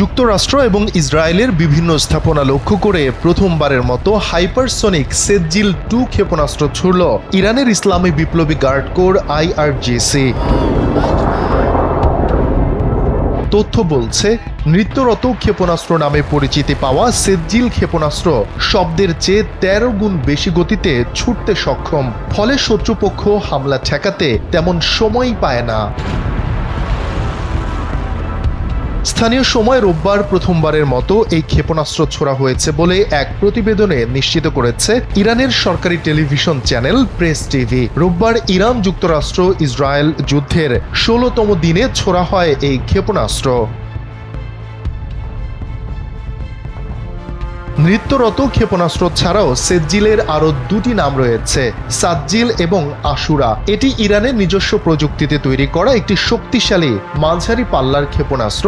যুক্তরাষ্ট্র এবং ইসরায়েলের বিভিন্ন স্থাপনা লক্ষ্য করে প্রথমবারের মতো হাইপারসনিক সেজ্জিল-2 ক্ষেপণাস্ত্র ছুড়ল ইরানের ইসলামী বিপ্লবী গার্ড কোর IRGC। তথ্য বলছে, নৃত্যরত ক্ষেপণাস্ত্র নামে পরিচিতি পাওয়া সেজ্জিল ক্ষেপণাস্ত্র শব্দের চেয়ে 13 গুণ বেশি গতিতে ছুটতে সক্ষম, ফলে শত্রুপক্ষ হামলা ঠেকাতে তেমন সময়ই পায় না। স্থানীয় সময় রোববার প্রথমবারের মতো এই ক্ষেপণাস্ত্র ছোড়া হয়েছে বলে এক প্রতিবেদনে নিশ্চিত করেছে ইরানের সরকারি টেলিভিশন চ্যানেল প্রেস টিভি। রোববার ইরান যুক্তরাষ্ট্র ইসরায়েল যুদ্ধের 16তম দিনে ছোড়া হয় এই ক্ষেপণাস্ত্র। নৃত্যরত ক্ষেপণাস্ত্র ছাড়াও সেজ্জিলের আরও দুটি নাম রয়েছে, সাজ্জিল এবং আশুরা। এটি ইরানের নিজস্ব প্রযুক্তিতে তৈরি করা একটি শক্তিশালী মাঝারি পাল্লার ক্ষেপণাস্ত্র।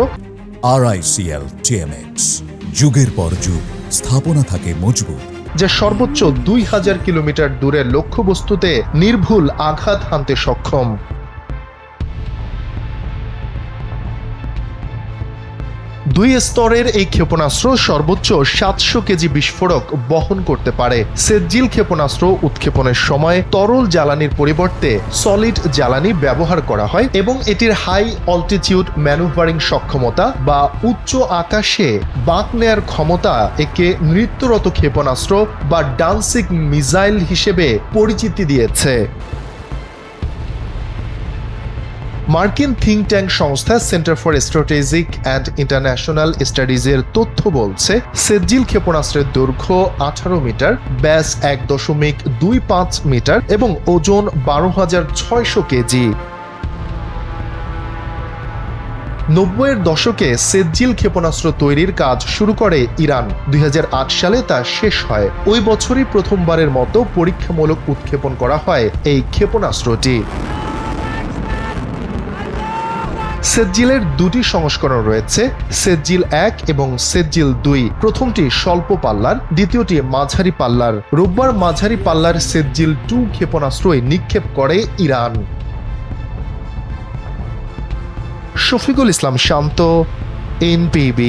RICL TMX, যুগের পর যুগ স্থাপনা থাকে মজবুত, যা সর্বোচ্চ 2000 কিলোমিটার দূরের লক্ষ্যবস্তুতে নির্ভুল আঘাত হানতে সক্ষম। দুই স্তরের এই ক্ষেপণাস্ত্র সর্বোচ্চ 700 কেজি বিস্ফোরক বহন করতে পারে। সেজ্জিল ক্ষেপণাস্ত্র উৎক্ষেপণের সময় তরল জ্বালানির পরিবর্তে সলিড জ্বালানি ব্যবহার করা হয় এবং এটির হাই অল্টিটিউড ম্যানুভারিং সক্ষমতা বা উচ্চ আকাশে বাঁক নেয়ার ক্ষমতা একে নৃত্যরত ক্ষেপণাস্ত্র বা ডান্সিং মিসাইল হিসেবে পরিচিতি দিয়েছে। মার্কিন থিঙ্ক ট্যাঙ্ক সংস্থা centre for strategic and international স্টাডিজের তথ্য বলছে, সেজ্জিল ক্ষেপণাস্ত্রের দৈর্ঘ্য 18 মিটার, ব্যাস 1.25 মিটার এবং ওজন 12,600 কেজি। 90-এর দশকে সেজ্জিল ক্ষেপণাস্ত্র তৈরির কাজ শুরু করে ইরান। 2008 সালে তা শেষ হয়। ওই বছরই প্রথমবারের মতো পরীক্ষামূলক উৎক্ষেপণ করা হয় এই ক্ষেপণাস্ত্রটি। সেজ্জিলের দুটি সংস্করণ রয়েছে, সেজ্জিল-1 এবং সেজ্জিল-2। প্রথমটি স্বল্প পাল্লার, দ্বিতীয়টি মাঝারি পাল্লার। রোববার মাঝারি পাল্লার সেজ্জিল-2 ক্ষেপণাস্ত্রই নিক্ষেপ করে ইরান। শফিকুল ইসলাম শান্ত, NPB।